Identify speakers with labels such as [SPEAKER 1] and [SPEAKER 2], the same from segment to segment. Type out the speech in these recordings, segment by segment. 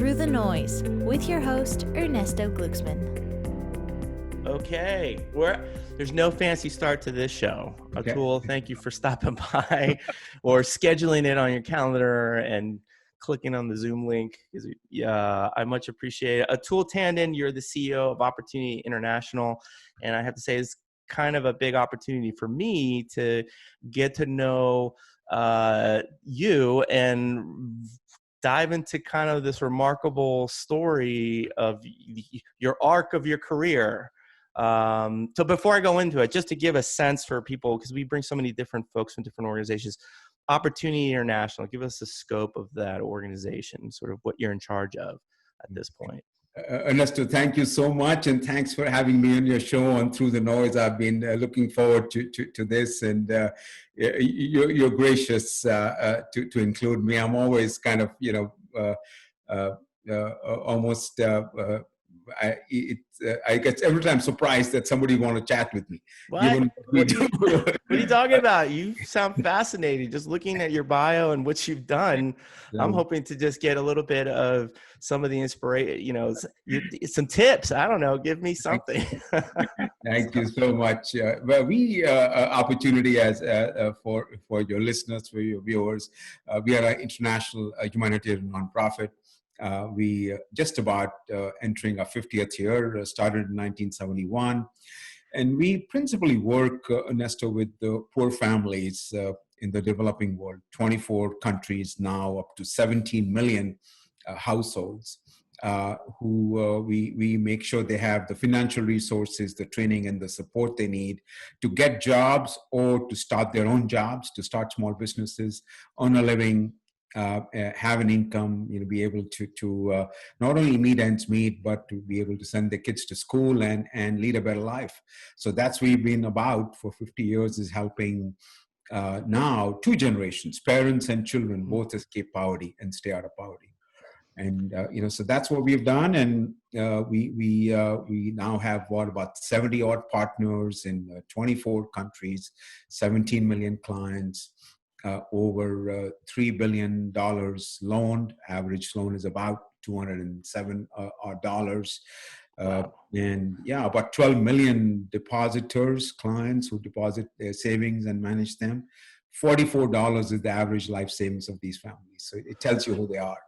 [SPEAKER 1] Through the Noise with your host, Ernesto Glucksmann.
[SPEAKER 2] Okay, there's no fancy start to this show.
[SPEAKER 3] Okay.
[SPEAKER 2] Atul, thank you for stopping by or scheduling it on your calendar and clicking on the Zoom link. I much appreciate it. Atul Tandon, you're the CEO of Opportunity International, and I have to say it's kind of a big opportunity for me to get to know you and dive into kind of this remarkable story of your arc of your career. So before I go into it, just to give a sense for people, because we bring so many different folks from different organizations, Opportunity International, give us the scope of that organization, sort of what you're in charge of at this point.
[SPEAKER 3] Ernesto, thank you so much, and thanks for having me on your show on Through the Noise. I've been looking forward to this, and you're gracious to include me. I'm always kind of, almost. I get every time surprised that somebody want to chat with me.
[SPEAKER 2] What are you talking about? You sound fascinating. Just looking at your bio and what you've done, I'm hoping to just get a little bit of some of the inspiration, some tips. I don't know. Give me something.
[SPEAKER 3] Thank you so much. Well, we opportunity as for your listeners, for your viewers. We are an international humanitarian nonprofit. We just about entering our 50th year, started in 1971. And we principally work, Ernesto, with the poor families in the developing world, 24 countries now, up to 17 million households, who we make sure they have the financial resources, the training and the support they need to get jobs or to start their own jobs, to start small businesses, earn a living, have an income, be able to not only meet ends meet, but to be able to send their kids to school and lead a better life. So that's what we've been about for 50 years, is helping now two generations, parents and children, both escape poverty and stay out of poverty. And so that's what we've done, and we now have about 70 odd partners in 24 countries, 17 million clients. Over $3 billion loaned. Average loan is about $207 dollars. And about 12 million depositors, clients who deposit their savings and manage them. $44 is the average life savings of these families. So it tells you who they are.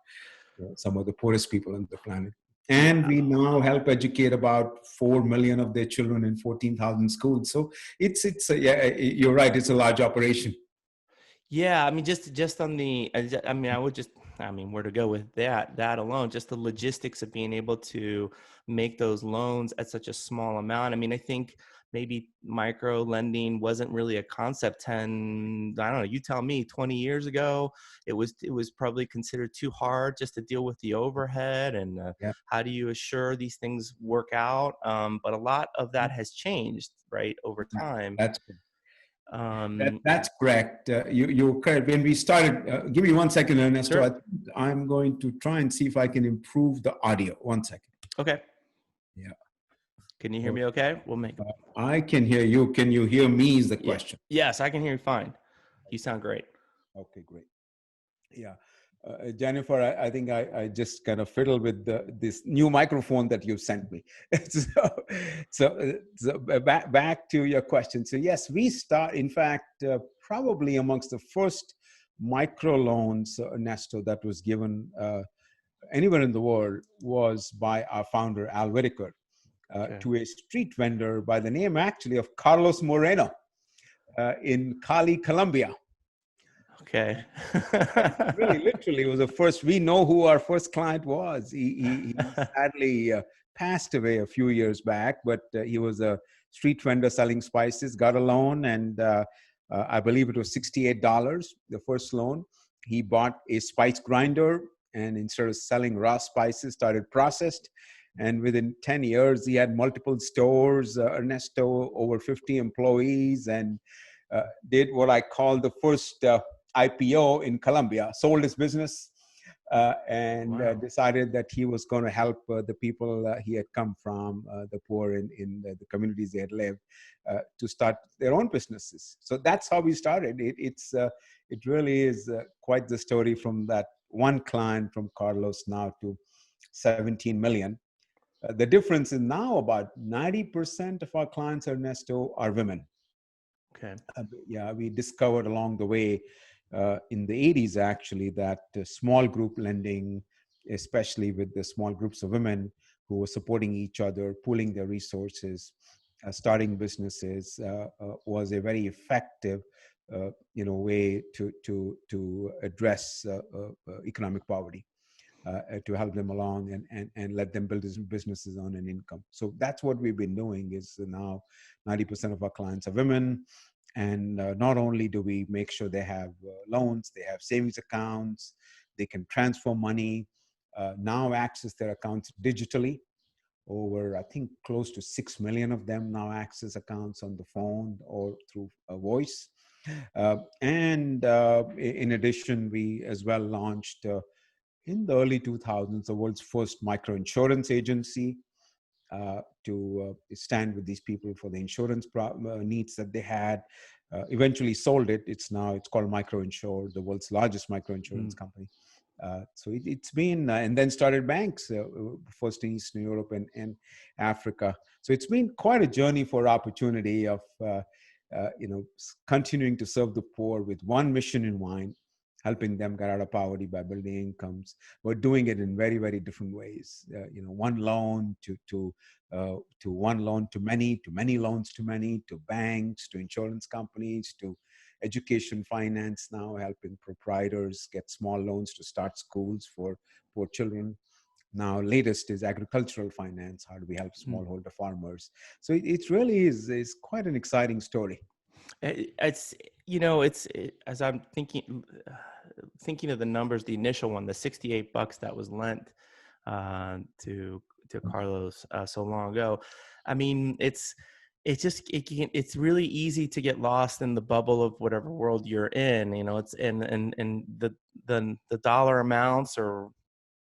[SPEAKER 3] Some of the poorest people on the planet. And we now help educate about 4 million of their children in 14,000 schools. So you're right. It's a large operation.
[SPEAKER 2] Yeah, I mean, just on where to go with that alone, just the logistics of being able to make those loans at such a small amount. I mean, I think maybe micro lending wasn't really a concept I don't know, you tell me, 20 years ago, it was probably considered too hard just to deal with the overhead and how do you assure these things work out? But a lot of that has changed, right, over time.
[SPEAKER 3] That's good. That's correct. You're correct. When we started, give me 1 second, Ernesto.
[SPEAKER 2] Sure.
[SPEAKER 3] I'm going to try and see if I can improve the audio. 1 second.
[SPEAKER 2] Okay.
[SPEAKER 3] Yeah.
[SPEAKER 2] Can you hear me okay? We'll make
[SPEAKER 3] I can hear you. Can you hear me is the question.
[SPEAKER 2] Yes, I can hear you fine. You sound great.
[SPEAKER 3] Okay, great. Yeah. Jennifer, I think I just kind of fiddled with this new microphone that you sent me. so back to your question. So yes, we start, in fact, probably amongst the first microloans, Ernesto, that was given anywhere in the world was by our founder, Al Whitaker, to a street vendor by the name actually of Carlos Moreno in Cali, Colombia.
[SPEAKER 2] Okay.
[SPEAKER 3] Really, literally, was the first. We know who our first client was. He sadly passed away a few years back, but he was a street vendor selling spices, got a loan, and I believe it was $68, the first loan. He bought a spice grinder, and instead of selling raw spices, started processed. And within 10 years, he had multiple stores, Ernesto, over 50 employees, and did what I call the first IPO in Colombia, sold his business, and decided that he was going to help the people he had come from, the poor in the communities they had lived, to start their own businesses. So that's how we started. It really is quite the story from that one client from Carlos now to 17 million. The difference is now about 90% of our clients, Ernesto, are women.
[SPEAKER 2] Okay.
[SPEAKER 3] Yeah, we discovered along the way in the 80s, actually, that small group lending, especially with the small groups of women who were supporting each other, pooling their resources, starting businesses, was a very effective way to address economic poverty. To help them along and let them build businesses on an income. So that's what we've been doing. Is now 90% of our clients are women. And not only do we make sure they have loans, they have savings accounts, they can transfer money, now access their accounts digitally. Over, I think, close to 6 million of them now access accounts on the phone or through a voice. And in addition, we as well launched in the early 2000s, the world's first microinsurance agency to stand with these people for the insurance needs that they had. Eventually sold it. It's called Microinsure, the world's largest microinsurance company. So it's been, and then started banks, first in Eastern Europe and Africa. So it's been quite a journey for opportunity of, continuing to serve the poor with one mission in mind, helping them get out of poverty by building incomes. We're doing it in very, very different ways. One loan to one loan to many loans to many, to banks, to insurance companies, to education finance, now helping proprietors get small loans to start schools for poor children. Now, latest is agricultural finance. How do we help smallholder farmers? So it really is quite an exciting story.
[SPEAKER 2] It's as I'm thinking of the numbers, the initial one, the $68 that was lent to Carlos so long ago. I mean, it's really easy to get lost in the bubble of whatever world you're in. It's and the dollar amounts are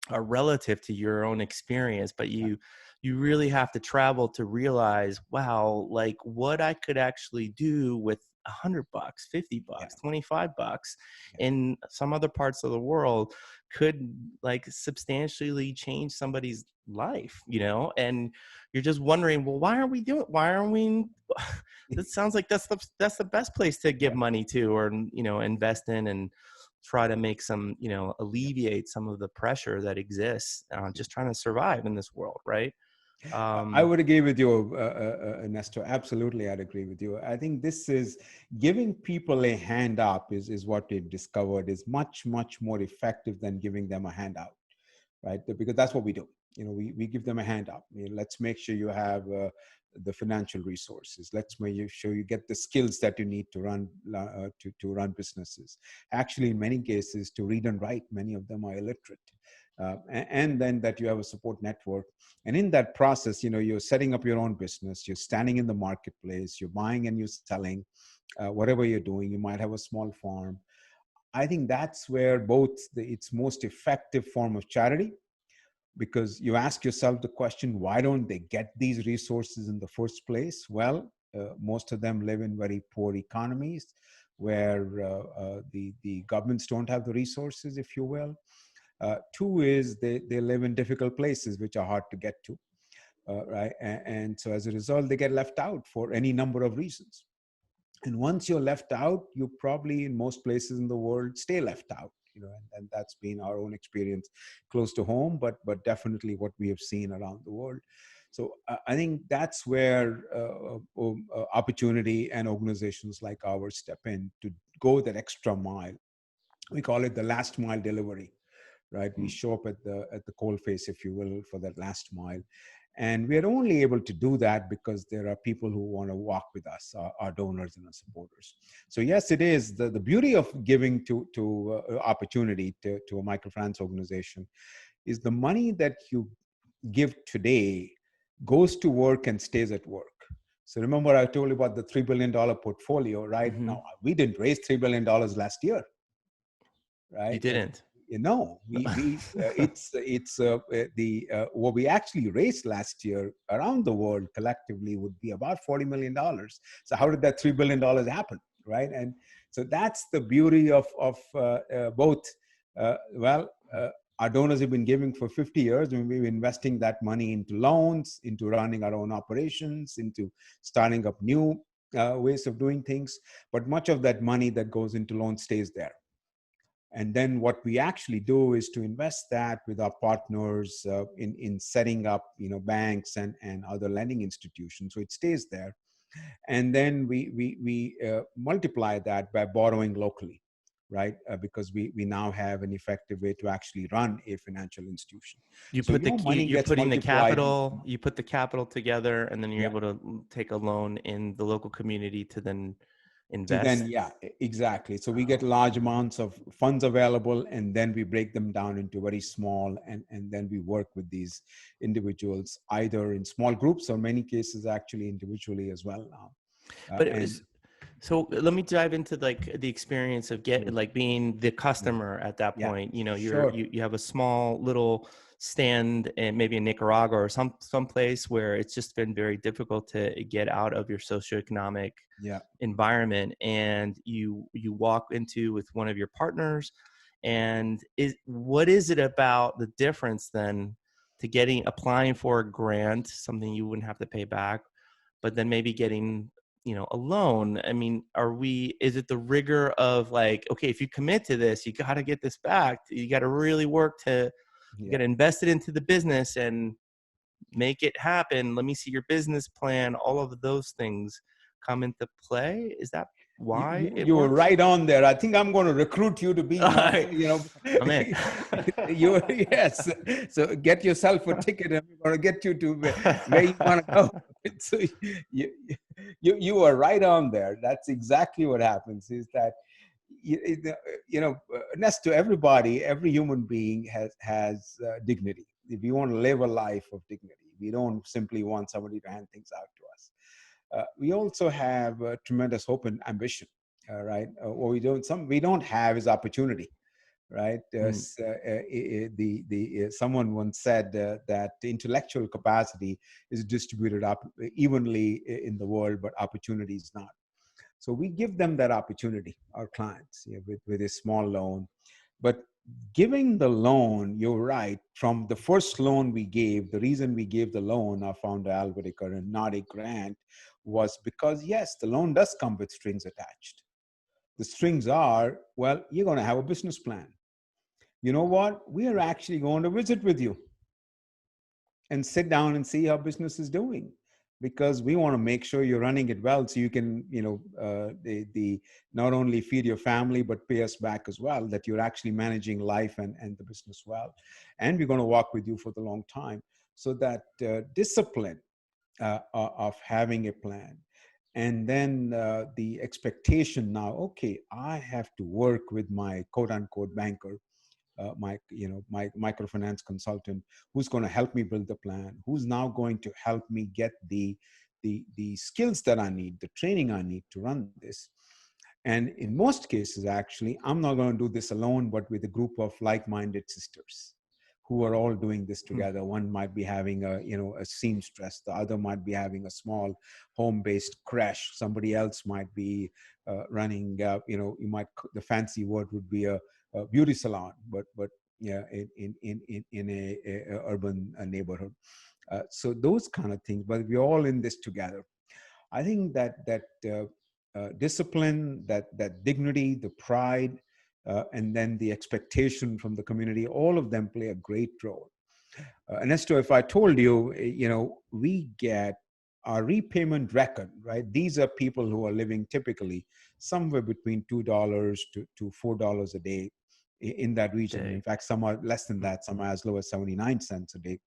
[SPEAKER 2] relative to your own experience, but you really have to travel to realize, wow, like what I could actually do with $100, $50, $25 in some other parts of the world could like substantially change somebody's life, and you're just wondering, well, why aren't we that sounds like that's the best place to give money to, or invest in, and try to make some, alleviate some of the pressure that exists just trying to survive in this world, right?
[SPEAKER 3] I would agree with you, Ernesto. Absolutely, I'd agree with you. I think this is giving people a hand up is what we've discovered is much, much more effective than giving them a handout, right? Because that's what we do. We give them a hand up. Let's make sure you have the financial resources. Let's make sure you get the skills that you need to run to run businesses. Actually, in many cases, to read and write, many of them are illiterate. And then that you have a support network. And in that process, you're setting up your own business, you're standing in the marketplace, you're buying and you're selling, whatever you're doing. You might have a small farm. I think that's where it's most effective form of charity, because you ask yourself the question, why don't they get these resources in the first place? Well, most of them live in very poor economies where the governments don't have the resources, if you will. Two is they live in difficult places which are hard to get to, right? And so as a result, they get left out for any number of reasons. And once you're left out, you probably, in most places in the world, stay left out. And that's been our own experience close to home, but definitely what we have seen around the world. So I think that's where opportunity and organizations like ours step in to go that extra mile. We call it the last mile delivery. Right, we show up at the coalface, if you will, for that last mile, and we are only able to do that because there are people who want to walk with us, our donors and our supporters. So yes, it is the beauty of giving to opportunity to a microfinance organization is the money that you give today goes to work and stays at work. So remember, I told you about the $3 billion portfolio, right? Mm-hmm. Now, we didn't raise $3 billion last year, right?
[SPEAKER 2] You didn't.
[SPEAKER 3] What we actually raised last year around the world collectively would be about $40 million. So how did that $3 billion happen, right? And so that's the beauty of both. our donors have been giving for 50 years, and we've been investing that money into loans, into running our own operations, into starting up new ways of doing things. But much of that money that goes into loans stays there. And then what we actually do is to invest that with our partners in setting up, banks and other lending institutions. So it stays there. And then we multiply that by borrowing locally, right? Because we now have an effective way to actually run a financial institution.
[SPEAKER 2] You
[SPEAKER 3] So
[SPEAKER 2] put the
[SPEAKER 3] your money
[SPEAKER 2] you're
[SPEAKER 3] gets
[SPEAKER 2] putting the
[SPEAKER 3] multiplied.
[SPEAKER 2] capital, you put the capital together, and then you're
[SPEAKER 3] Yeah.
[SPEAKER 2] able to take a loan in the local community to then
[SPEAKER 3] To
[SPEAKER 2] invest.
[SPEAKER 3] then, yeah, exactly. So we get large amounts of funds available, and then we break them down into very small, and then we work with these individuals either in small groups or many cases actually individually as well now.
[SPEAKER 2] But it was, so let me dive into like the experience of being the customer at that
[SPEAKER 3] Yeah,
[SPEAKER 2] point.
[SPEAKER 3] sure.
[SPEAKER 2] You have a small little stand and maybe in Nicaragua or some place where it's just been very difficult to get out of your socioeconomic environment, and you walk into with one of your partners, and what is it about the difference then to applying for a grant, something you wouldn't have to pay back, but then maybe getting a loan? I mean, is it the rigor of like, okay, if you commit to this, you got to get this back. You got to really work you got to invest it into the business and make it happen. Let me see your business plan. All of those things come into play. Is that why it
[SPEAKER 3] You were
[SPEAKER 2] works?
[SPEAKER 3] right on there. I think I'm going to recruit you to be my,
[SPEAKER 2] I'm in.
[SPEAKER 3] Yes. So get yourself a ticket, and we're going to get you to where you want to go. So you are right on there. That's exactly what happens. Is that next to everybody, every human being has dignity. If we want to live a life of dignity, we don't simply want somebody to hand things out to us. We also have tremendous hope and ambition, right? What we don't have is opportunity, right? Someone once said that intellectual capacity is distributed up evenly in the world, but opportunity is not. So we give them that opportunity, our clients, with a small loan. But giving the loan, you're right, from the first loan we gave, the reason we gave the loan, our founder Al Whitaker, and not a grant, was because, yes, the loan does come with strings attached. The strings are, well, you're going to have a business plan. You know what? We are actually going to visit with you and sit down and see how business is doing, because we want to make sure you're running it well, so you can, not only feed your family but pay us back as well, that you're actually managing life and the business well. And we're going to walk with you for the long time. So that discipline of having a plan, and then the expectation now, okay, I have to work with my quote unquote banker, my microfinance consultant, who's going to help me build the plan, who's now going to help me get the skills that I need, the training I need to run this. And in most cases, actually, I'm not going to do this alone, but with a group of like-minded sisters who are all doing this together. One might be having a seamstress, the other might be having a small home-based creche. Somebody else might be running, the fancy word would be a beauty salon, but yeah, in a urban neighborhood. So those kind of things, but we're all in this together. I think that discipline, that dignity, the pride, and then the expectation from the community, all of them play a great role. Ernesto, if I told you, we get our repayment record, right? These are people who are living typically somewhere between $2 to $4 a day in that region. In fact, some are less than that, some are as low as 79 cents a day.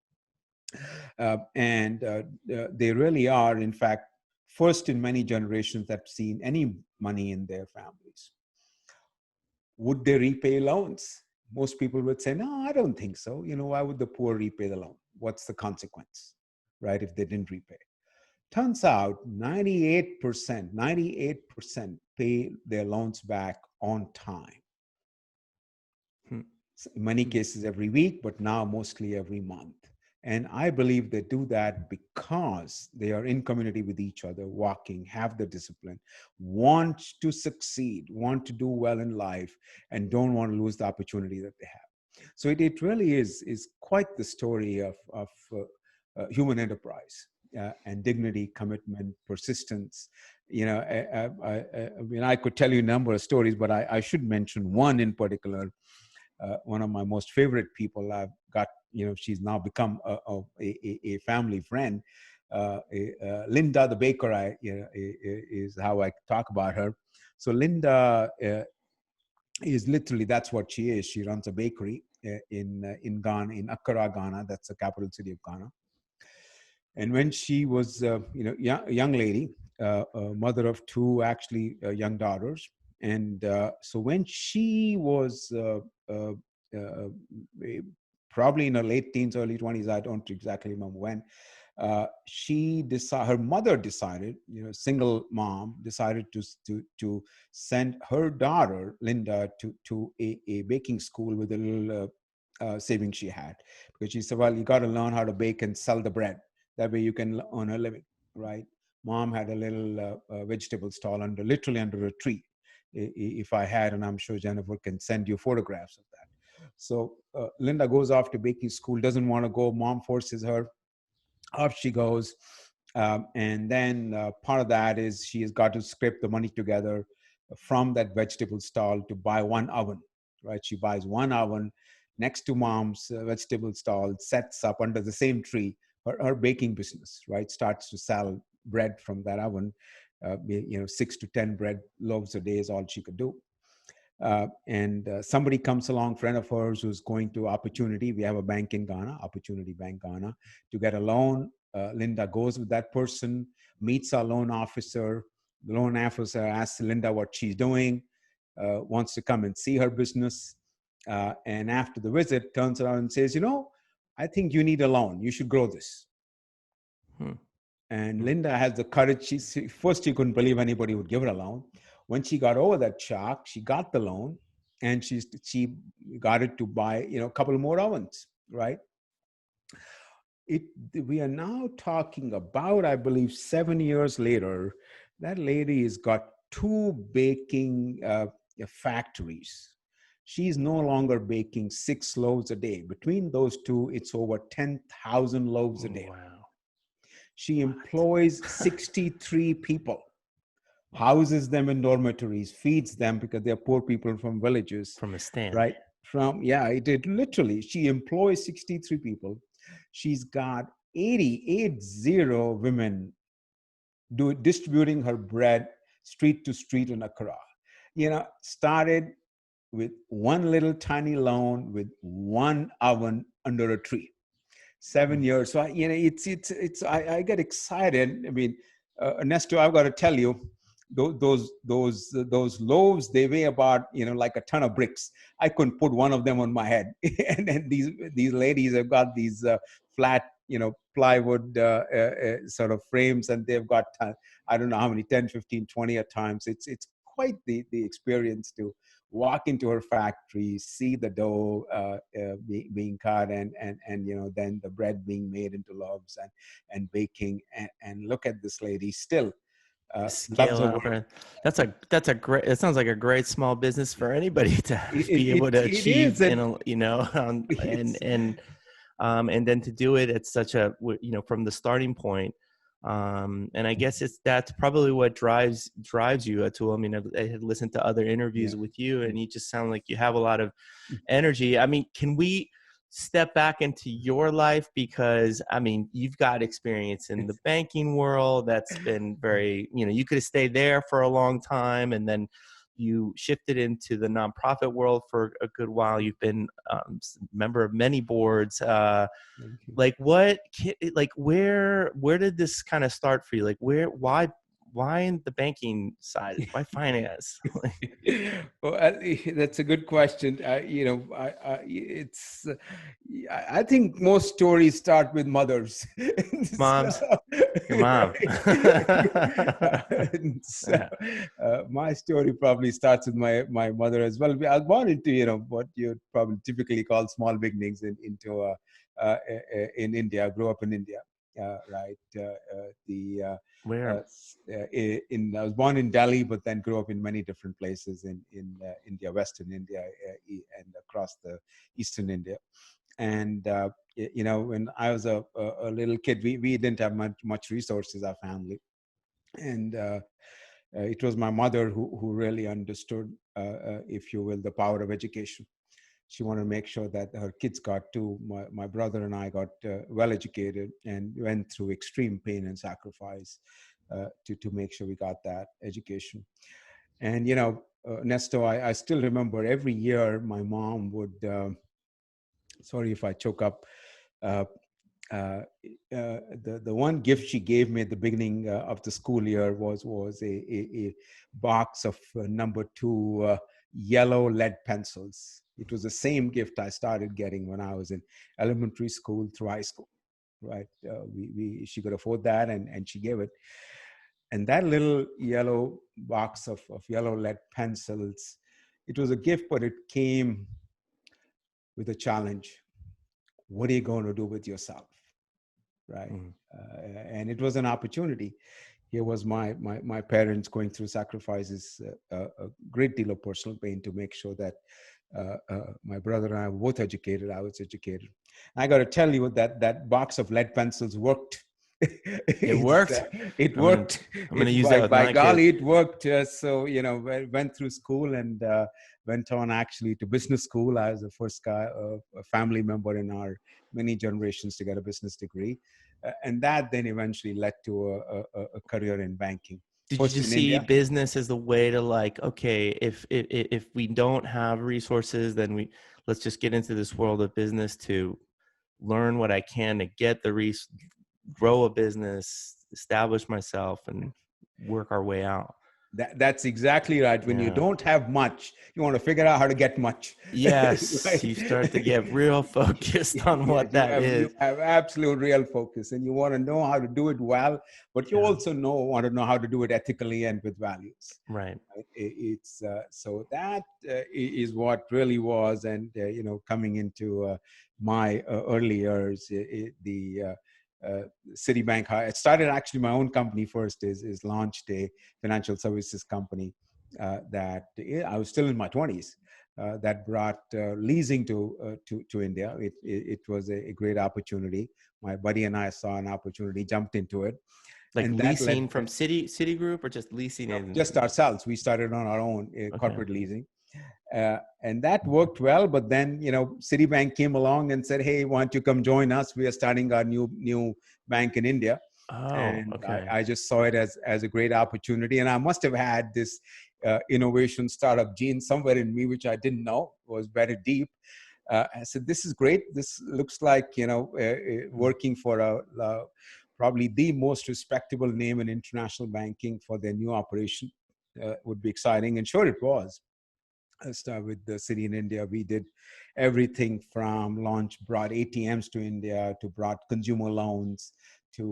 [SPEAKER 3] And they really are, in fact, first in many generations that have seen any money in their families. Would they repay loans? Most people would say, no, I don't think so. Why would the poor repay the loan? What's the consequence, right, if they didn't repay? Turns out 98% pay their loans back on time. In many cases every week, but now mostly every month. And I believe they do that because they are in community with each other, walking, have the discipline, want to succeed, want to do well in life, and don't want to lose the opportunity that they have. So it really is quite the story of human enterprise and dignity, commitment, persistence. I mean, I could tell you a number of stories, but I should mention one in particular. One of my most favorite people. I've got, she's now become a family friend. Linda the baker, is how I talk about her. So Linda is literally, that's what she is. She runs a bakery in Ghana, in Accra, Ghana. That's the capital city of Ghana. And when she was, a young lady, mother of two actually young daughters, and so when she was uh, probably in her late teens, early 20s, I don't exactly remember when, her mother decided, single mom, decided to send her daughter Linda to a baking school with a little savings she had, because she said, well, you got to learn how to bake and sell the bread. That way you can earn a living, right? Mom had a little vegetable stall literally under a tree. If I had, and I'm sure Jennifer can send you photographs of that. So Linda goes off to baking school, doesn't want to go. Mom forces her. Off she goes. And then part of that is she has got to scrape the money together from that vegetable stall to buy one oven, right? She buys one oven next to mom's vegetable stall, sets up under the same tree her baking business, right? Starts to sell bread from that oven. 6 to 10 bread loaves a day is all she could do. And somebody comes along, friend of hers who's going to Opportunity. We have a bank in Ghana, Opportunity Bank Ghana, to get a loan. Linda goes with that person, meets our loan officer. The loan officer asks Linda what she's doing, wants to come and see her business. And after the visit, turns around and says, I think you need a loan. You should grow this. And Linda has the courage. First, she couldn't believe anybody would give her a loan. When she got over that shock, she got the loan, and she got it to buy, a couple more ovens, right? We are now talking about, I believe, 7 years later, that lady has got 2 baking factories. She's no longer baking 6 loaves a day. Between those two, it's over 10,000 loaves a day.
[SPEAKER 2] Wow.
[SPEAKER 3] She employs 63 people, houses them in dormitories, feeds them because they're poor people from villages.
[SPEAKER 2] From a stand.
[SPEAKER 3] Right? It did literally. She employs 63 people. She's got 80 women distributing her bread street to street in Accra. Started with one little tiny loan with one oven under a tree. 7 years. So I get excited. I mean, Ernesto, I've got to tell you, those loaves, they weigh about like a ton of bricks. I couldn't put one of them on my head. And then these ladies have got these flat plywood sort of frames, and they've got I don't know how many, 10, 15, 20 at times. It's quite the experience to walk into her factory, see the dough being cut, and then the bread being made into loaves and baking, and look at this lady still loves her work.
[SPEAKER 2] That's a great. It sounds like a great small business for anybody to be able to achieve, and then to do it at such a from the starting point. And I guess that's probably what drives you, Atul. I mean, I had listened to other interviews with you, and you just sound like you have a lot of energy. I mean, can we step back into your life? Because I mean, you've got experience in the banking world. That's been very, you could have stayed there for a long time, and then you shifted into the nonprofit world for a good while. You've been a member of many boards. Like where did this kind of start for you? Like why in the banking side? Why finance?
[SPEAKER 3] Well, that's a good question. I think most stories start with mothers.
[SPEAKER 2] Moms. Your mom.
[SPEAKER 3] My story probably starts with my mother as well. I was born into what you probably typically call small beginnings in India. I grew up in India. right? The
[SPEAKER 2] Where?
[SPEAKER 3] I was born in Delhi, but then grew up in many different places in India, Western India, and across the Eastern India. And when I was a little kid, we didn't have much resources, our family, and it was my mother who really understood, if you will, the power of education. She wanted to make sure that her kids got to, my brother and I got well educated and went through extreme pain and sacrifice to make sure we got that education. And, Nesto, I still remember every year my mom would, sorry if I choke up, uh, uh, the one gift she gave me at the beginning of the school year was a box of number 2 yellow lead pencils. It was the same gift I started getting when I was in elementary school through high school. Right? She could afford that, and she gave it. And that little yellow box of yellow lead pencils, it was a gift, but it came with a challenge. What are you going to do with yourself? Right?
[SPEAKER 2] Mm.
[SPEAKER 3] And it was an opportunity. Here was my parents going through sacrifices, a great deal of personal pain to make sure that my brother and I were both educated. I was educated. And I got to tell you that box of lead pencils worked.
[SPEAKER 2] It worked.
[SPEAKER 3] It
[SPEAKER 2] I'm gonna
[SPEAKER 3] worked.
[SPEAKER 2] I'm gonna
[SPEAKER 3] It
[SPEAKER 2] use that with
[SPEAKER 3] by
[SPEAKER 2] my kids.
[SPEAKER 3] golly, it worked. So went through school and went on actually to business school. I was the first guy, a family member in our many generations to get a business degree, and that then eventually led to a career in banking.
[SPEAKER 2] Did you
[SPEAKER 3] First
[SPEAKER 2] just
[SPEAKER 3] in
[SPEAKER 2] see
[SPEAKER 3] India.
[SPEAKER 2] business as the way to, like, okay, if we don't have resources, then let's just get into this world of business to learn what I can to get grow a business, establish myself, and work our way out.
[SPEAKER 3] That's exactly right. When you
[SPEAKER 2] Yeah.
[SPEAKER 3] don't have much, you want to figure out how to get much.
[SPEAKER 2] Yes,
[SPEAKER 3] Right?
[SPEAKER 2] you start to get real focused on
[SPEAKER 3] Yes,
[SPEAKER 2] what that
[SPEAKER 3] you
[SPEAKER 2] is.
[SPEAKER 3] have absolute real focus, and you want to know how to do it well, but you
[SPEAKER 2] Yeah.
[SPEAKER 3] also want to know how to do it ethically and with values.
[SPEAKER 2] Right.
[SPEAKER 3] Right? It's so that is what really was, and coming into my early years, the Citibank. I started actually my own company first. Is launched a financial services company that I was still in my 20s. That brought leasing to India. It was a great opportunity. My buddy and I saw an opportunity, jumped into it,
[SPEAKER 2] Like
[SPEAKER 3] and that led
[SPEAKER 2] leasing from Citigroup, or just leasing in?
[SPEAKER 3] just ourselves. We started on our own
[SPEAKER 2] Okay.
[SPEAKER 3] corporate leasing, and that worked well. But then Citibank came along and said, "Hey, why don't you come join us? We are starting our new bank in India."
[SPEAKER 2] Oh,
[SPEAKER 3] And
[SPEAKER 2] okay.
[SPEAKER 3] I just saw it as a great opportunity. And I must have had this innovation startup gene somewhere in me, which I didn't know was very deep. I said, "This is great. This looks like working for probably the most respectable name in international banking for their new operation would be exciting." And sure, it was. I started with the city in India. We did everything from brought ATMs to India, to brought consumer loans, to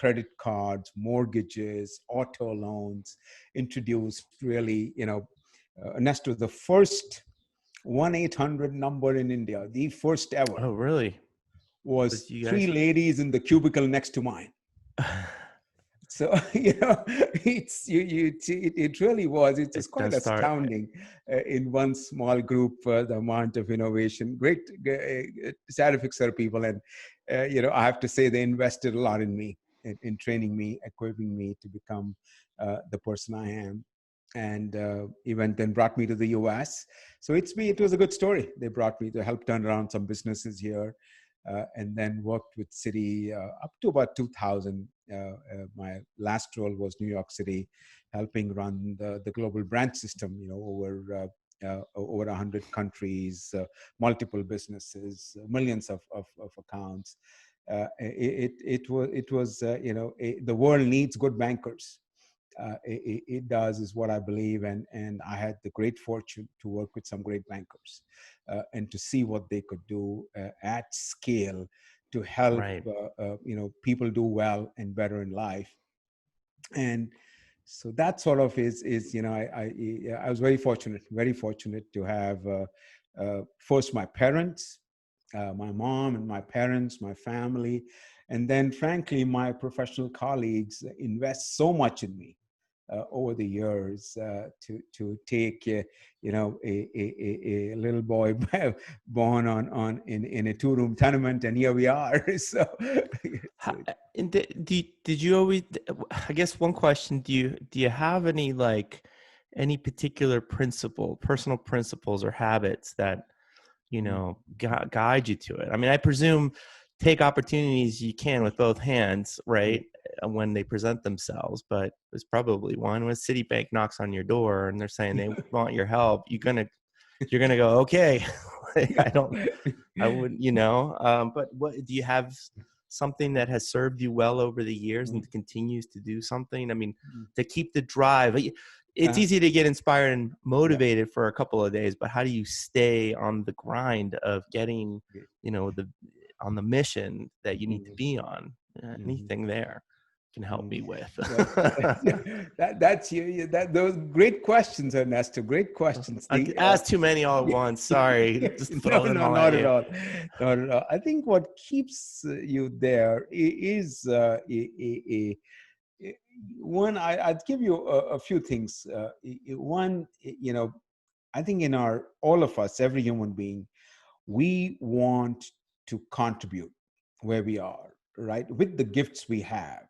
[SPEAKER 3] credit cards, mortgages, auto loans, introduced really, Ernesto, the first 1-800 number in India, the first ever,
[SPEAKER 2] Oh, really?
[SPEAKER 3] was
[SPEAKER 2] Did you
[SPEAKER 3] three
[SPEAKER 2] guys?
[SPEAKER 3] ladies in the cubicle next to mine. So it really was. It was
[SPEAKER 2] It
[SPEAKER 3] quite
[SPEAKER 2] does start.
[SPEAKER 3] astounding in one small group, the amount of innovation. Great, terrific set of people, and I have to say they invested a lot in me, in training me, equipping me to become the person I am, and even then brought me to the U.S. So it was a good story. They brought me to help turn around some businesses here. And then worked with Citi up to about 2000. My last role was New York City, helping run the global branch system, over 100 countries, multiple businesses, millions of accounts. It was the world needs good bankers. It does, is what I believe, and I had the great fortune to work with some great bankers and to see what they could do at scale to help
[SPEAKER 2] Right.
[SPEAKER 3] people do well and better in life. And so that sort of is I was very fortunate to have first my parents, my mom and my parents, my family, And then, frankly, my professional colleagues invest so much in me over the years to take a little boy born in a 2-room tenement, and here we are. So,
[SPEAKER 2] and did you always? I guess one question: do you have any any particular personal principles or habits that guide you to it? I mean, I presume take opportunities you can with both hands, right? When they present themselves, but there's probably one when Citibank knocks on your door and they're saying they want your help. You're gonna go, okay. I wouldn't, but what do you have something that has served you well over the years and continues to do something? I mean, to keep the drive. It's easy to get inspired and motivated for a couple of days, but how do you stay on the grind of getting, on the mission that you need to be on? Anything there can help me with.
[SPEAKER 3] Those great questions, Ernesto. Great questions.
[SPEAKER 2] I asked too many all at once. Sorry. Just throw them all
[SPEAKER 3] not
[SPEAKER 2] at
[SPEAKER 3] at
[SPEAKER 2] you.
[SPEAKER 3] all. Not at all. I think what keeps you there is one. I'd give you a few things. One, I think in all of us, every human being, we want to contribute where we are, right, with the gifts we have.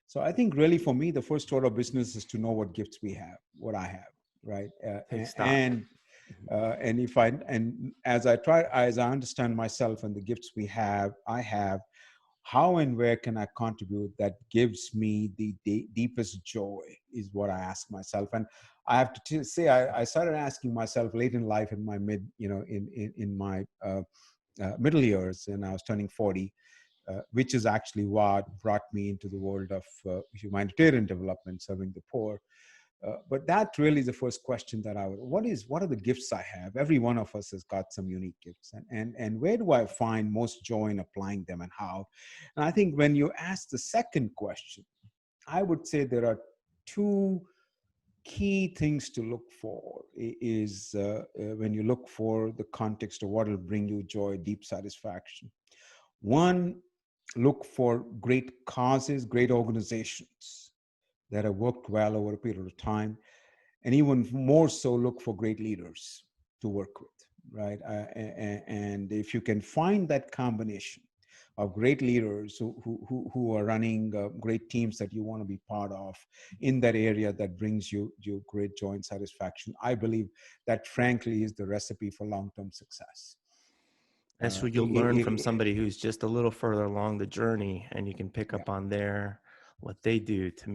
[SPEAKER 3] So I think really for me, the first order of business is to know what gifts we have, what I have, right? And as I understand myself and the gifts I have, how and where can I contribute that gives me the deepest joy is what I ask myself. And I have to say, I started asking myself late in life in my in my middle years, and I was turning 40. Which is actually what brought me into the world of humanitarian development, serving the poor. But that really is the first question that what are the gifts I have? Every one of us has got some unique gifts. And where do I find most joy in applying them, and how? And I think when you ask the second question, I would say there are two key things to look for is when you look for the context of what will bring you joy, deep satisfaction. One, look for great causes, great organizations that have worked well over a period of time, and even more so, look for great leaders to work with, right? And if you can find that combination of great leaders who are running great teams that you want to be part of in that area that brings you great joy and satisfaction, I believe that frankly is the recipe for long-term success.
[SPEAKER 2] That's what you'll learn from somebody who's just a little further along the journey, and you can pick up on what they do to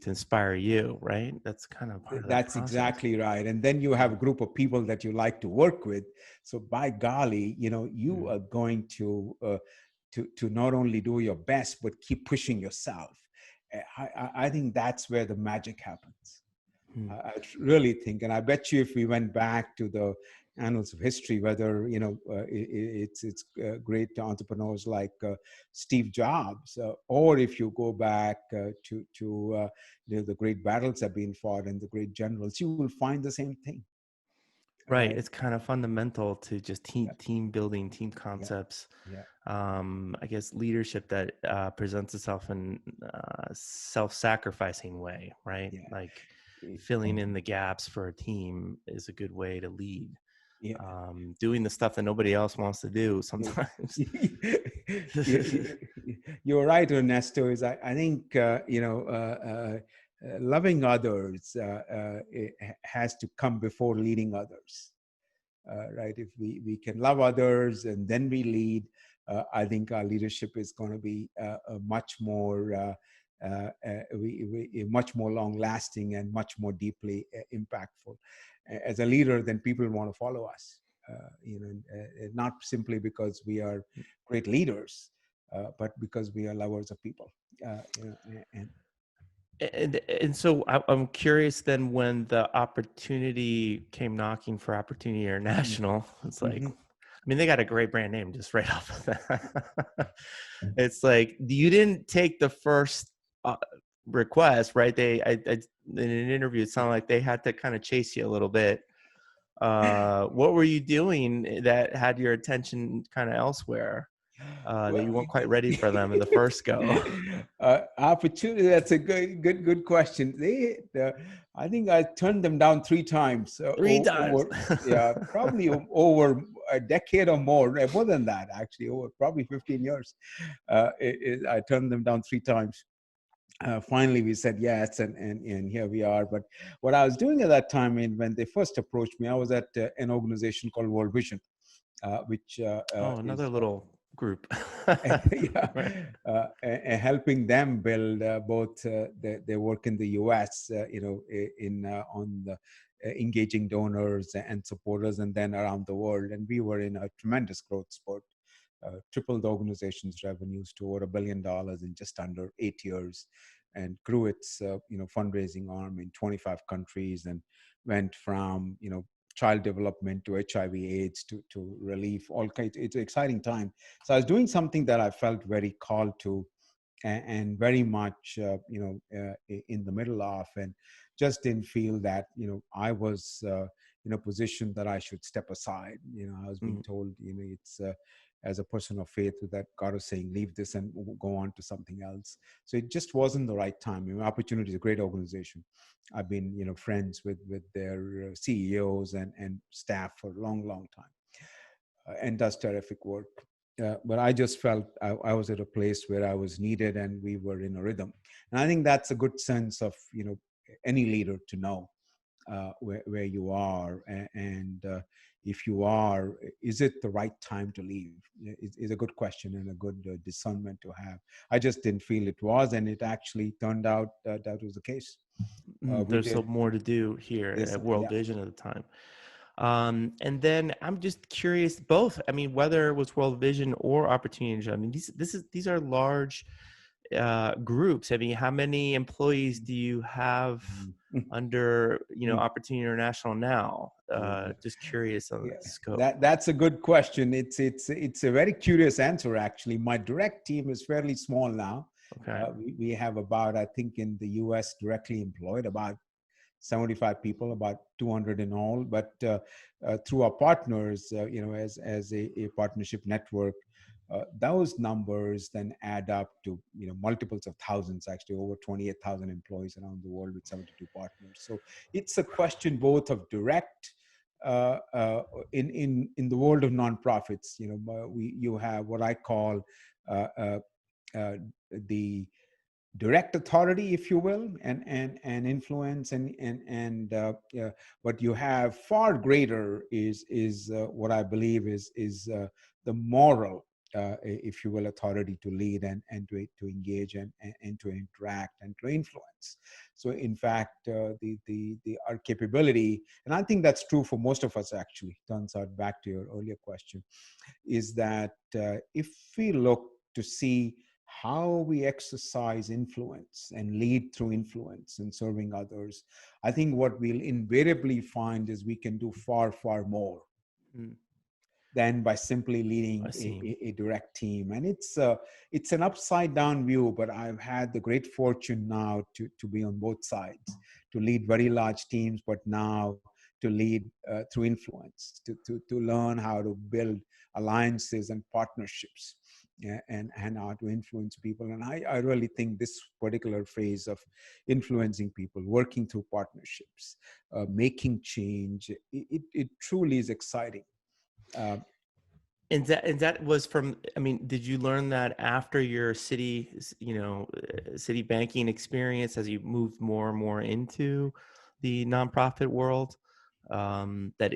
[SPEAKER 2] inspire you, right? That's kind of part of that process.
[SPEAKER 3] Exactly right. And then you have a group of people that you like to work with. So by golly, you are going to not only do your best, but keep pushing yourself. I think that's where the magic happens. I really think, and I bet you if we went back to the annals of history, whether it's great entrepreneurs like Steve Jobs, or if you go back to the great battles that have been fought and the great generals, you will find the same thing.
[SPEAKER 2] Right. It's kind of fundamental to just team building, team concepts. I guess leadership that presents itself in a self-sacrificing way, right? Like filling in the gaps for a team is a good way to lead. Doing the stuff that nobody else wants to do sometimes.
[SPEAKER 3] You're right, Ernesto. I think loving others has to come before leading others. Right? If we can love others and then we lead, I think our leadership is going to be much more long-lasting and much more deeply impactful. As a leader, then people want to follow us. Not simply because we are great leaders, but because we are lovers of people.
[SPEAKER 2] And so I'm curious then, when the opportunity came knocking for Opportunity International, it's like, I mean, they got a great brand name just right off of that. It's like, you didn't take the first request, right? In an interview, it sounded like they had to kind of chase you a little bit. What were you doing that had your attention kind of elsewhere? that
[SPEAKER 3] Well,
[SPEAKER 2] you weren't quite ready for them in the first go?
[SPEAKER 3] opportunity. That's a good question. I think I turned them down 3 times
[SPEAKER 2] Three times.
[SPEAKER 3] over, yeah, probably over a decade or more than that, actually, over probably 15 years. I turned them down 3 times. Finally, we said yes, and here we are. But what I was doing at that time, when they first approached me, I was at an organization called World Vision, which
[SPEAKER 2] Oh, another
[SPEAKER 3] is
[SPEAKER 2] little group.
[SPEAKER 3] yeah,
[SPEAKER 2] Right.
[SPEAKER 3] and helping them build both their work in the U.S., in on the engaging donors and supporters, and then around the world. And we were in a tremendous growth spurt. Tripled the organization's revenues to over $1 billion in just under 8 years, and grew its fundraising arm in 25 countries, and went from child development to HIV/AIDS to relief. All kinds. It's an exciting time. So I was doing something that I felt very called to, and very much in the middle of, and just didn't feel that I was in a position that I should step aside. I was being told it's as a person of faith that God was saying, leave this and go on to something else. So it just wasn't the right time. Opportunity is a great organization. I've been friends with their CEOs and staff for a long time, and does terrific work. But I just felt I was at a place where I was needed, and we were in a rhythm. And I think that's a good sense of any leader to know where you are, and if you are, is it the right time to leave? Is a good question and a good discernment to have. I just didn't feel it was, and it actually turned out that was the case. We
[SPEAKER 2] There's
[SPEAKER 3] did
[SPEAKER 2] some more to do here
[SPEAKER 3] this,
[SPEAKER 2] at World
[SPEAKER 3] yeah.
[SPEAKER 2] Vision at the time. And then I'm just curious, both, I mean, whether it was World Vision or Opportunity Engine, I mean, these are large groups. I mean, how many employees do you have under, Opportunity International now? Just curious on the scope.
[SPEAKER 3] That's a good question. It's a very curious answer, actually. My direct team is fairly small now.
[SPEAKER 2] Okay.
[SPEAKER 3] We have about, I think, in the US directly employed about 75 people, about 200 in all. But through our partners, as a partnership network, those numbers then add up to multiples of thousands, actually over 28,000 employees around the world with 72 partners. So it's a question both of direct in the world of nonprofits. You have what I call the direct authority, if you will, and influence, and what you have far greater is what I believe is the moral, if you will, authority to lead and to engage and to interact and to influence. So in fact, our capability, and I think that's true for most of us, actually, turns out, back to your earlier question, is that if we look to see how we exercise influence and lead through influence and serving others, I think what we'll invariably find is we can do far more than by simply leading a direct team. And it's an upside down view, but I've had the great fortune now to be on both sides, to lead very large teams, but now to lead through influence, to learn how to build alliances and partnerships, and how to influence people. And I really think this particular phase of influencing people, working through partnerships, making change, it truly is exciting.
[SPEAKER 2] And that was from, I mean, did you learn that after your city banking experience, as you moved more and more into the nonprofit world, that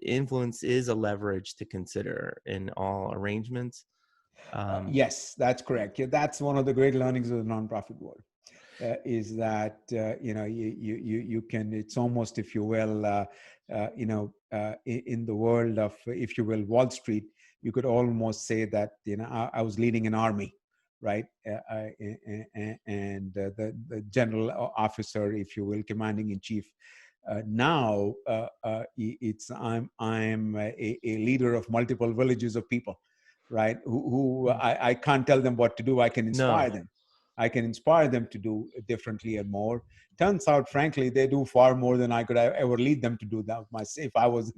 [SPEAKER 2] influence is a leverage to consider in all arrangements?
[SPEAKER 3] Yes, that's correct. Yeah, that's one of the great learnings of the nonprofit world. Is that you can, it's almost, if you will, in the world of, if you will, Wall Street, you could almost say that I was leading an army, right? And the general officer, if you will, commanding in chief. Now it's I'm a leader of multiple villages of people, right? Who I can't tell them what to do. I can inspire them. I can inspire them to do differently and more. Turns out, frankly, they do far more than I could ever lead them to do that myself if I was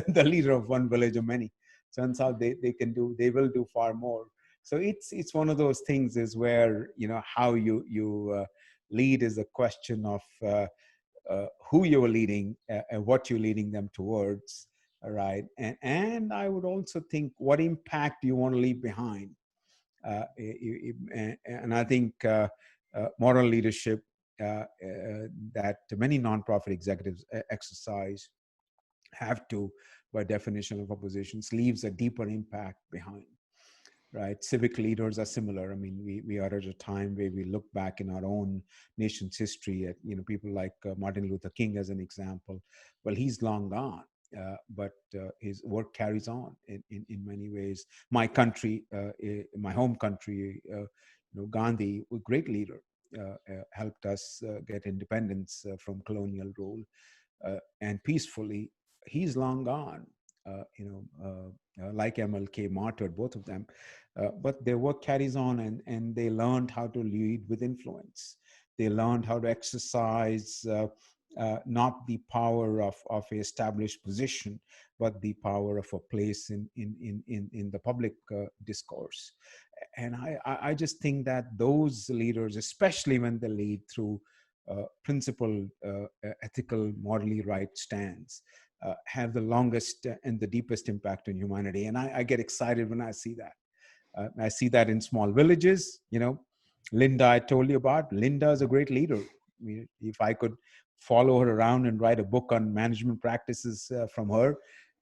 [SPEAKER 3] the leader of one village or many. turns out they will do far more. So it's one of those things is where, how you lead is a question of who you're leading and what you're leading them towards. All right. And I would also think, what impact do you want to leave behind? And I think moral leadership that many nonprofit executives exercise have to, by definition of oppositions, leaves a deeper impact behind. Right, civic leaders are similar. I mean, we are at a time where we look back in our own nation's history at people like Martin Luther King as an example. Well, he's long gone, but his work carries on in many ways. My country, my home country, Gandhi, a great leader, helped us get independence from colonial rule, and peacefully. He's long gone. Like MLK martyred both of them, but their work carries on, and they learned how to lead with influence. They learned how to exercise not the power of a established position, but the power of a place in the public discourse. And I just think that those leaders, especially when they lead through principled, ethical, morally right stands, have the longest and the deepest impact on humanity. And I get excited when I see that. I see that in small villages. Linda, I told you about. Linda is a great leader. I mean, if I could follow her around and write a book on management practices from her,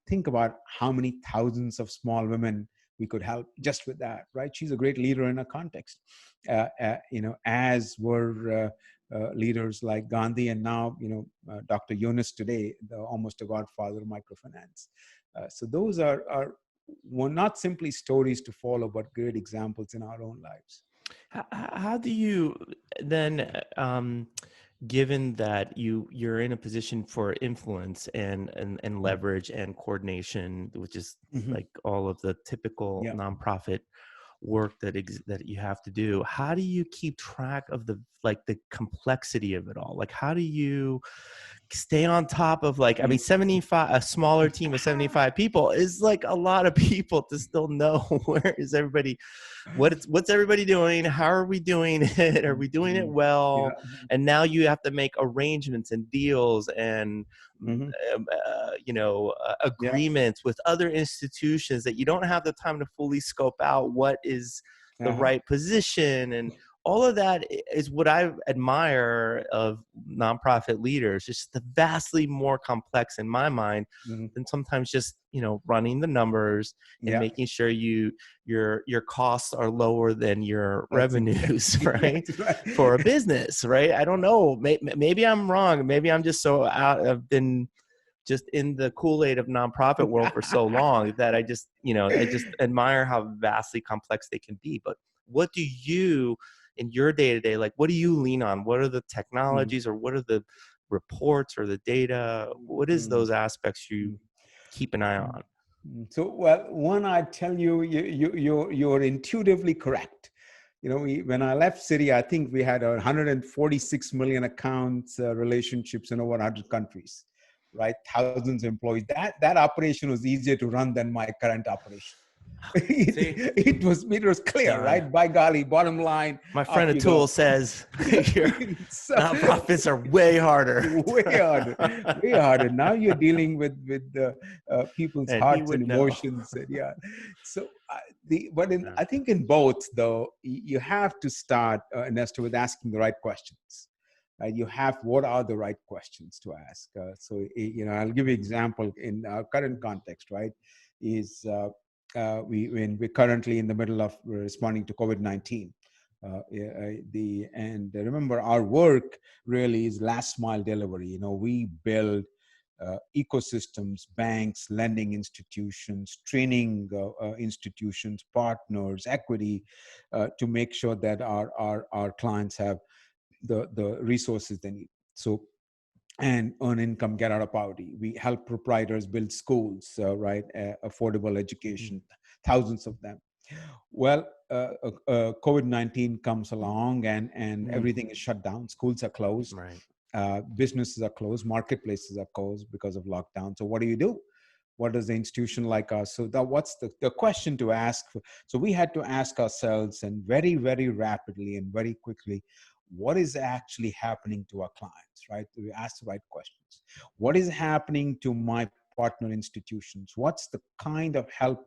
[SPEAKER 3] think about how many thousands of small women we could help just with that, right? She's a great leader in a context, as were leaders like Gandhi, and now, Dr. Yunus today, almost a godfather of microfinance. So those are not simply stories to follow, but great examples in our own lives.
[SPEAKER 2] How do you then, given that you're in a position for influence and leverage and coordination, which is like all of the typical nonprofit work that you have to do, how do you keep track of the complexity of it all? Like, how do you stay on top of 75, a smaller team of 75 people is like a lot of people to still know where is everybody, what's everybody doing, how are we doing it, are we doing it well? And now you have to make arrangements and deals and agreements with other institutions that you don't have the time to fully scope out what is the right position. And all of that is what I admire of nonprofit leaders. Just the vastly more complex in my mind than sometimes just, running the numbers and making sure your costs are lower than your revenues, right? For a business, right? I don't know. Maybe I'm wrong. Maybe I'm just so out. I've been just in the Kool-Aid of nonprofit world for so long that I just admire how vastly complex they can be. But what do you, in your day-to-day, what do you lean on? What are the technologies or what are the reports or the data? What is those aspects you keep an eye on?
[SPEAKER 3] So, well, one, I tell you, you're intuitively correct. When I left Citi, I think we had 146 million accounts, relationships in over 100 countries, right? Thousands of employees. That operation was easier to run than my current operation. It was clear, right? By golly, bottom line.
[SPEAKER 2] My friend Atul says nonprofits are way harder.
[SPEAKER 3] way harder. Now you're dealing with people's hearts and emotions. So, I think in both, though, you have to start, Ernesto, with asking the right questions. What are the right questions to ask? I'll give you an example in our current context, right? When we're currently in the middle of responding to COVID-19. And remember, our work really is last mile delivery. We build ecosystems, banks, lending institutions, training institutions, partners, equity, to make sure that our clients have the resources they need. So, and earn income, get out of poverty. We help proprietors build schools, right? Affordable education, thousands of them. Well, COVID-19 comes along and everything is shut down. Schools are closed.
[SPEAKER 2] Right.
[SPEAKER 3] Businesses are closed. Marketplaces are closed because of lockdown. So what do? What does the institution like us? So that what's the question to ask? So we had to ask ourselves, and very, very rapidly and very quickly, what is actually happening to our clients, right? We ask the right questions. What is happening to my partner institutions? What's the kind of help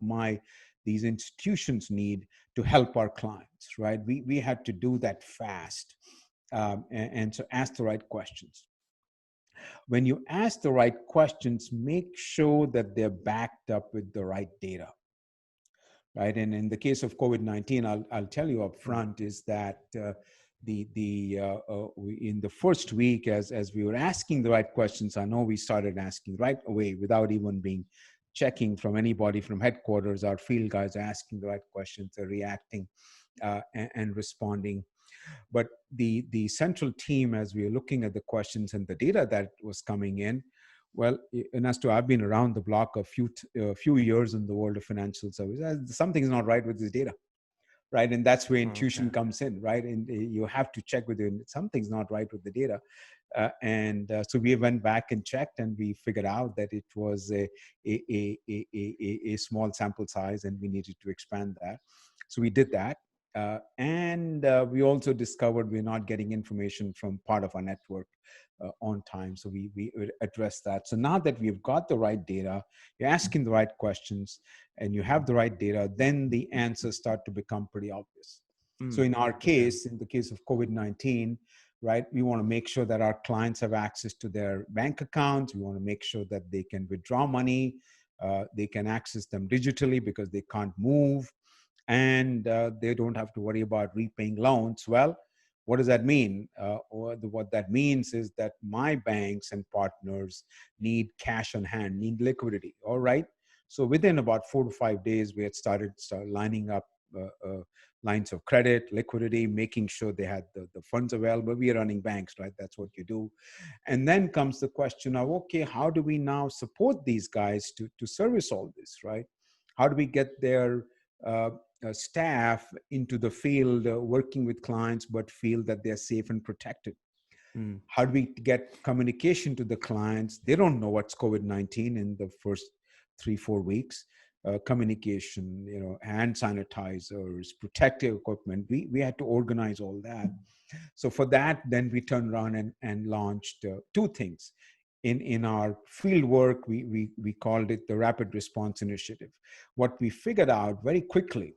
[SPEAKER 3] these institutions need to help our clients, right? We had to do that fast. And so ask the right questions. When you ask the right questions, make sure that they're backed up with the right data, right? And in the case of COVID-19, I'll tell you up front is that in the first week, as we were asking the right questions, I know we started asking right away without even being checking from anybody from headquarters. Our field guys are asking the right questions, they're reacting and responding. But the central team, as we were looking at the questions and the data that was coming in, well, and as to I've been around the block a few years in the world of financial services, something's not right with this data, right? And that's where intuition comes in, right? And you have to check with it. Something's not right with the data. So we went back and checked, and we figured out that it was a small sample size, and we needed to expand that. So we did that. And we also discovered we're not getting information from part of our network on time. So we addressed that. So now that we've got the right data, you're asking the right questions, and you have the right data, then the answers start to become pretty obvious. So in our case, in the case of COVID-19, right, we want to make sure that our clients have access to their bank accounts. We want to make sure that they can withdraw money. They can access them digitally because they can't move, and they don't have to worry about repaying loans. Well, what does that mean? What that means is that my banks and partners need cash on hand, need liquidity. All right. So within about 4 to 5 days, we had started lining up lines of credit, liquidity, making sure they had the funds available. We are running banks, right? That's what you do. And then comes the question of, okay, how do we now support these guys to service all this, right? How do we get their staff into the field working with clients, but feel that they're safe and protected? How do we get communication to the clients? They don't know what's COVID-19 in the first 3-4 weeks. Communication, hand sanitizers, protective equipment. We had to organize all that. So for that, then we turned around and launched 2 things. In our field work, we called it the Rapid Response Initiative. What we figured out very quickly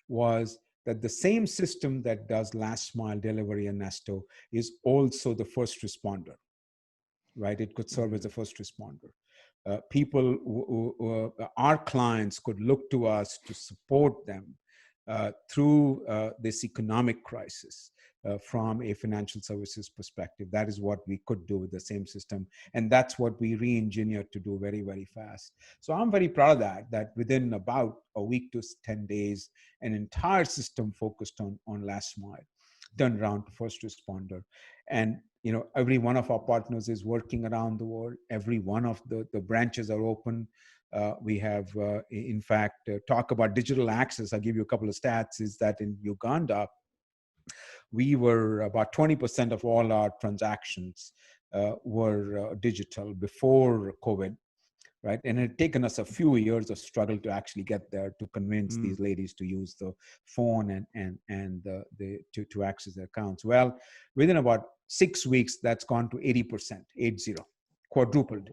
[SPEAKER 3] was that the same system that does last mile delivery, Ernesto, is also the first responder, right? It could serve as a first responder. Our clients could look to us to support them through this economic crisis from a financial services perspective. That is what we could do with the same system. And that's what we re-engineered to do very, very fast. So I'm very proud of that within about a week to 10 days, an entire system focused on last mile turned around to first responder. And every one of our partners is working around the world. Every one of the branches are open. We have, in fact, talk about digital access. I'll give you a couple of stats, is that in Uganda, we were about 20% of all our transactions were digital before COVID, right? And it had taken us a few years of struggle to actually get there, to convince these ladies to use the phone and to access their accounts. Well, within about 6 weeks, that's gone to 80%, 80, quadrupled.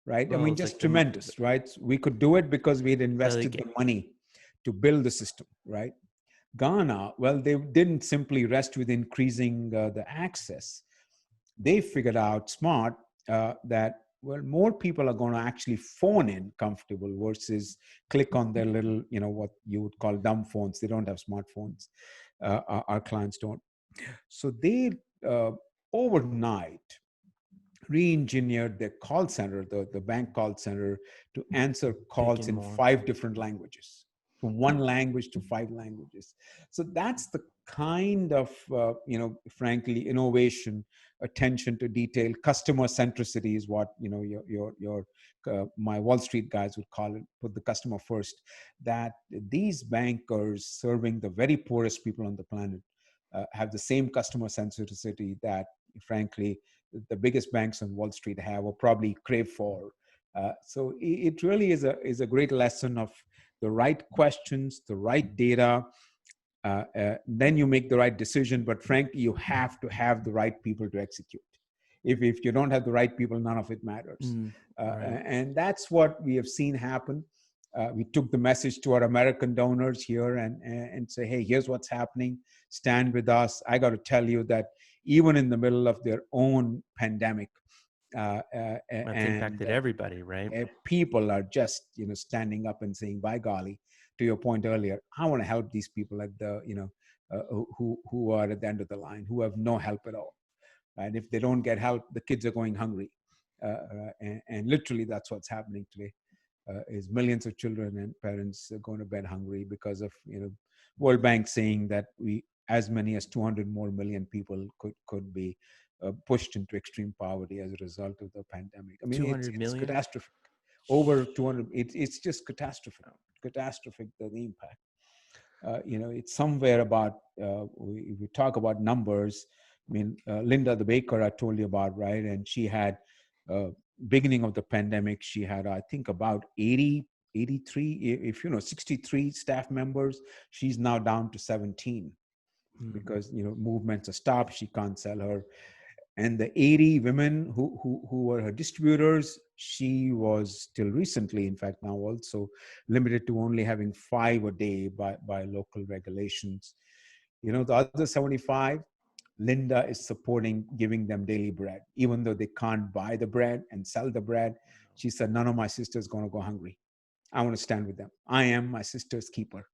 [SPEAKER 3] Right? Well, I mean, just like tremendous, right? We could do it because we had invested the money to build the system, right? Ghana, well, they didn't simply rest with increasing the access. They figured out smart that, well, more people are going to actually phone in comfortable versus click on their little, what you would call dumb phones. They don't have smartphones. Our clients don't. So they overnight re-engineered their call center, the bank call center, to answer calls in 5 different languages, from 1 language to 5 languages. So that's the kind of, frankly, innovation, attention to detail, customer centricity is what, my Wall Street guys would call it, put the customer first, that these bankers serving the very poorest people on the planet have the same customer centricity that, frankly, the biggest banks on Wall Street have, or probably crave for, So it really is a great lesson of the right questions, the right data. Then you make the right decision. But frankly, you have to have the right people to execute. If you don't have the right people, none of it matters.
[SPEAKER 2] Right.
[SPEAKER 3] And that's what we have seen happen. We took the message to our American donors here and say, hey, here's what's happening. Stand with us. I got to tell you that even in the middle of their own pandemic,
[SPEAKER 2] That's
[SPEAKER 3] and
[SPEAKER 2] impacted everybody, right?
[SPEAKER 3] people are just standing up and saying, by golly, to your point earlier, I want to help these people at the who are at the end of the line, who have no help at all. And if they don't get help, the kids are going hungry. And literally that's what's happening today. Is millions of children and parents going to bed hungry because of World Bank saying that we as many as 200 more million people could be pushed into extreme poverty as a result of the pandemic. I mean,
[SPEAKER 2] 200
[SPEAKER 3] it's
[SPEAKER 2] million.
[SPEAKER 3] catastrophic. Over 200. It's just catastrophic. Catastrophic, the impact. It's somewhere about we talk about numbers. I mean, Linda the baker I told you about, right? And she had beginning of the pandemic, she had I think about 80, 83, if 63 staff members. She's now down to 17 because movements are stopped. She can't sell her. And the 80 women who were her distributors, she was till recently, in fact, now also limited to only having 5 a day by local regulations. The other 75, Linda is supporting giving them daily bread, even though they can't buy the bread and sell the bread. She said, none of my sisters going to go hungry. I want to stand with them. I am my sister's keeper.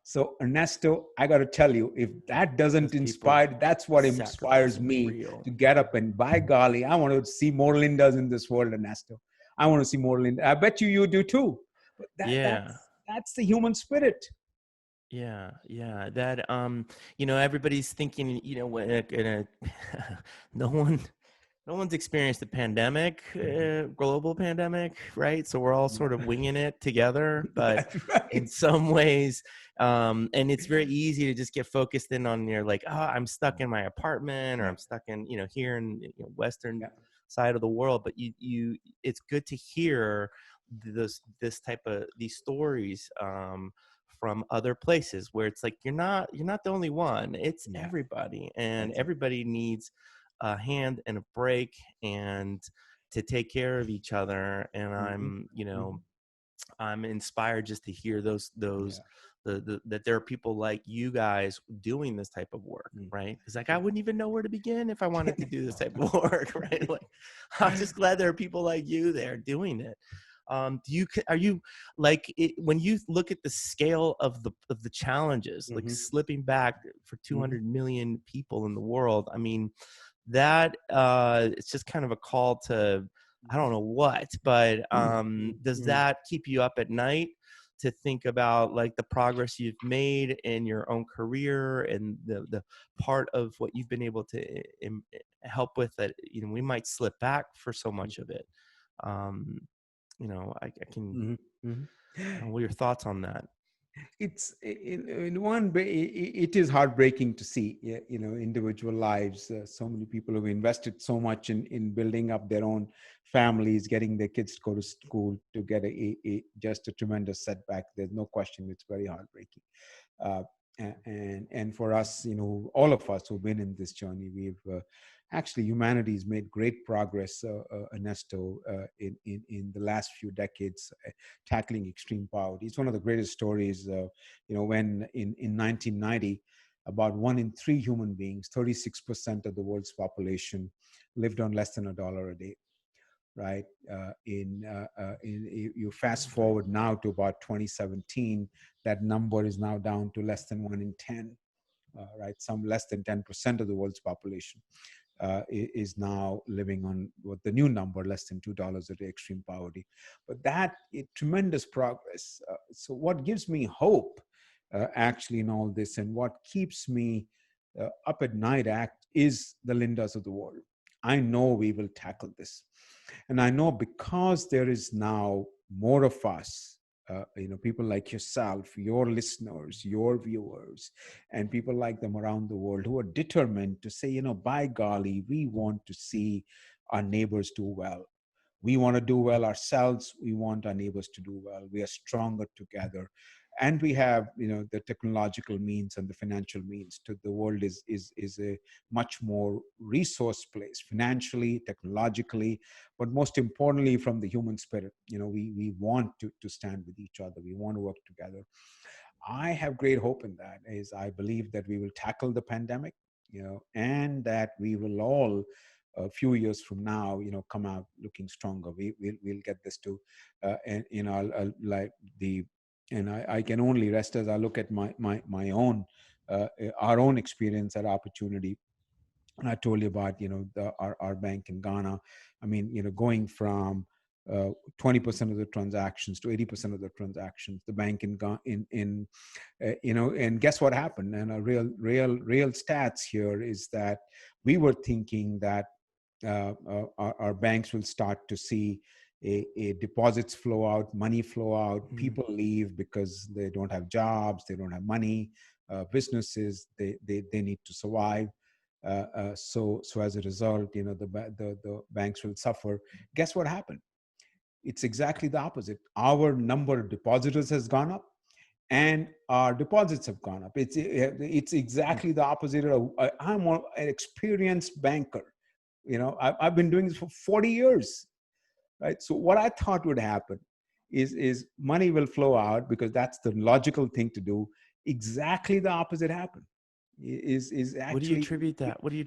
[SPEAKER 3] So Ernesto, I got to tell you, if that doesn't inspire, that's what inspires me to get up and by golly, I want to see more Lindas in this world, Ernesto. I want to see more Linda. I bet you do too. But that's the human spirit.
[SPEAKER 2] Yeah. That everybody's thinking, no one's experienced a pandemic, global pandemic, right? So we're all sort of winging it together, but
[SPEAKER 3] right.
[SPEAKER 2] in some ways, and it's very easy to just get focused in on like, oh, I'm stuck in my apartment, or I'm stuck in, here in Western side of the world. But it's good to hear this type of these stories from other places where it's like you're not the only one. It's everybody, and everybody needs a hand and a break and to take care of each other. And I'm inspired just to hear that there are people like you guys doing this type of work, right? Because like I wouldn't even know where to begin if I wanted to do this type of work, right? Like I'm just glad there are people like you there doing it. Are you like when you look at the scale of the challenges, like slipping back for 200 million people in the world? I mean, that it's just kind of a call to I don't know what, but does that keep you up at night to think about like the progress you've made in your own career and the part of what you've been able to help with that we might slip back for so much of it? I can what are your thoughts on that?
[SPEAKER 3] It's in one way, it is heartbreaking to see individual lives, so many people who invested so much in building up their own families, getting their kids to go to school, to get just a tremendous setback. There's no question, it's very heartbreaking. And for us, all of us who've been in this journey, we've actually humanity's made great progress, Ernesto, in the last few decades, tackling extreme poverty. It's one of the greatest stories. When in 1990, about 1 in 3 human beings, 36% of the world's population, lived on less than $1 a day. Right. You fast forward now to about 2017, that number is now down to less than 1 in 10. Right, some less than 10% of the world's population is now living on what the new number, less than $2 a day, extreme poverty. But that is tremendous progress. So what gives me hope actually in all this, and what keeps me up at night is the Lindas of the world. I know we will tackle this. And I know because there is now more of us, people like yourself, your listeners, your viewers, and people like them around the world who are determined to say, by golly, we want to see our neighbors do well. We want to do well ourselves. We want our neighbors to do well. We are stronger together. And we have, the technological means and the financial means to the world is a much more resource place, financially, technologically, but most importantly, from the human spirit. We want to stand with each other. We want to work together. I have great hope in that. Is I believe that we will tackle the pandemic, and that we will all, a few years from now, come out looking stronger. We'll get this to, and like the, and I can only rest as I look at my own, our own experience and opportunity. And I told you about, our bank in Ghana. I mean, going from 20% of the transactions to 80% of the transactions, the bank in and guess what happened? And a real stats here is that we were thinking that our banks will start to see a deposits flow out, money flow out, people leave because they don't have jobs, they don't have money, businesses, they need to survive. So as a result, the banks will suffer. Guess what happened? It's exactly the opposite. Our number of depositors has gone up, and our deposits have gone up. It's exactly the opposite. I'm an experienced banker. I've been doing this for 40 years, right? So what I thought would happen is money will flow out because that's the logical thing to do. Exactly the opposite happened. Is actually.
[SPEAKER 2] What do you attribute that? What do you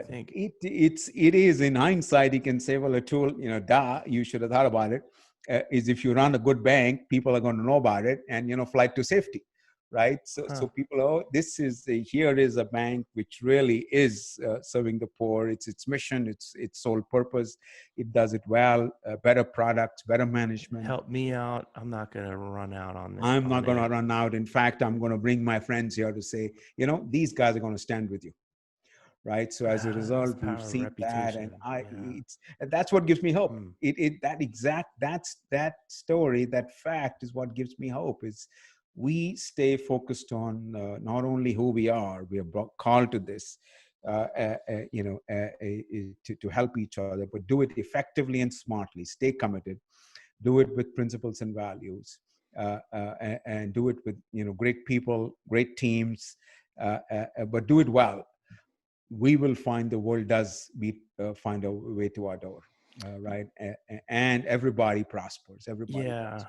[SPEAKER 2] think?
[SPEAKER 3] It is, in hindsight, you can say, well, Atul, you should have thought about it. Is if you run a good bank, people are going to know about it, and flight to safety, right? So people, here is a bank which really is serving the poor. It's its mission, its sole purpose. It does it well. Better products, better management.
[SPEAKER 2] Help me out. I'm not going to run out on this.
[SPEAKER 3] I'm not going to run out. In fact, I'm going to bring my friends here to say, these guys are going to stand with you. Right. So as a result, we've seen that, and and that's what gives me hope. That story, that fact is what gives me hope. Is we stay focused on not only who we are called to this, to help each other, but do it effectively and smartly. Stay committed, do it with principles and values, and do it with great people, great teams, but do it well. We will find the world does find a way to our door, right? And everybody prospers. Everybody.
[SPEAKER 2] Yeah.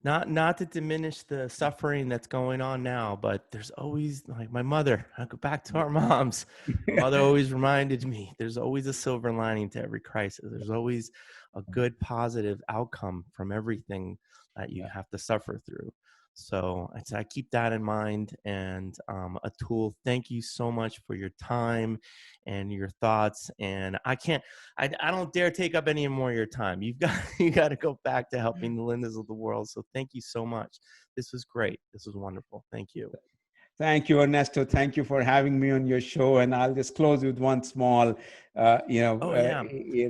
[SPEAKER 2] Not to diminish the suffering that's going on now, but there's always, like my mother, I go back to our moms. My mother always reminded me, there's always a silver lining to every crisis. There's always a good, positive outcome from everything that you have to suffer through. So I keep that in mind. And Atul, thank you so much for your time and your thoughts. And I don't dare take up any more of your time. You got to go back to helping the Lindas of the world. So thank you so much. This was great. This was wonderful. Thank you.
[SPEAKER 3] Thank you, Ernesto. Thank you for having me on your show. And I'll just close with one small, a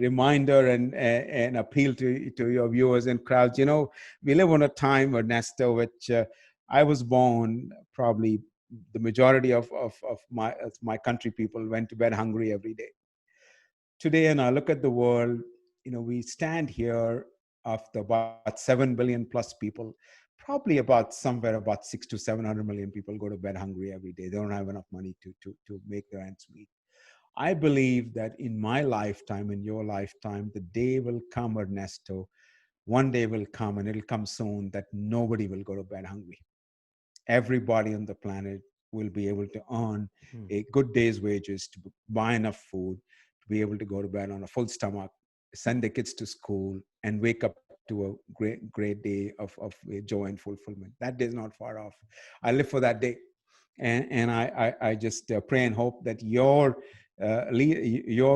[SPEAKER 3] reminder and appeal to your viewers and crowds. We live on a time, Ernesto, which I was born, probably the majority of my country people went to bed hungry every day. Today, and I look at the world, we stand here after about 7 billion plus people. Probably about 600 to 700 million people go to bed hungry every day. They don't have enough money to make their ends meet. I believe that in my lifetime, in your lifetime, the day will come, Ernesto. One day will come, and it'll come soon, that nobody will go to bed hungry. Everybody on the planet will be able to earn a good day's wages to buy enough food, to be able to go to bed on a full stomach, send their kids to school, and wake up to a great day of joy and fulfillment. That day is not far off. I live for that day. And I just pray and hope that your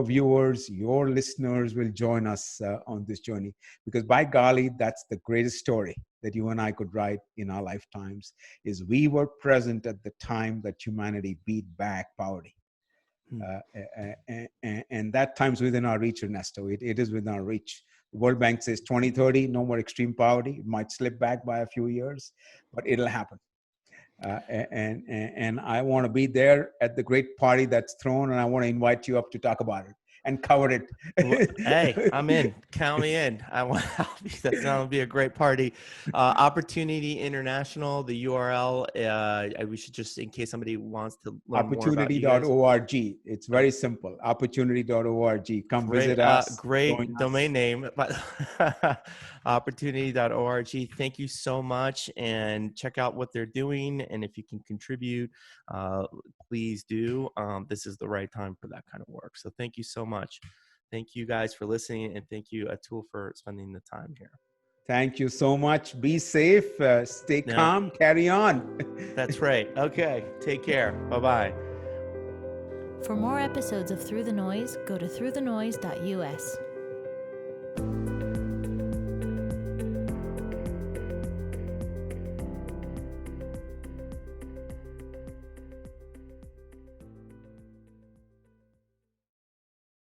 [SPEAKER 3] viewers, your listeners will join us on this journey, because by golly, that's the greatest story that you and I could write in our lifetimes, is we were present at the time that humanity beat back poverty. And that time's within our reach, Ernesto. It is within our reach. The World Bank says 2030, no more extreme poverty. It might slip back by a few years, but it'll happen. And I want to be there at the great party that's thrown, and I want to invite you up to talk about it. and cover it.
[SPEAKER 2] Hey, I'm in. Count me in. That's going to be a great party. Opportunity International, the URL. We should just, in case somebody wants to learn more about you guys.
[SPEAKER 3] Opportunity.org. It's very simple. Opportunity.org. Come visit us.
[SPEAKER 2] Great domain name. Opportunity.org. Thank you so much, and check out what they're doing. And if you can contribute, please do. This is the right time for that kind of work. So thank you so much. Thank you guys for listening, and thank you, Atul, for spending the time here.
[SPEAKER 3] Thank you so much. Be safe. Stay calm. Carry on.
[SPEAKER 2] That's right. Okay. Take care. Bye-bye.
[SPEAKER 1] For more episodes of Through the Noise, go to throughthenoise.us.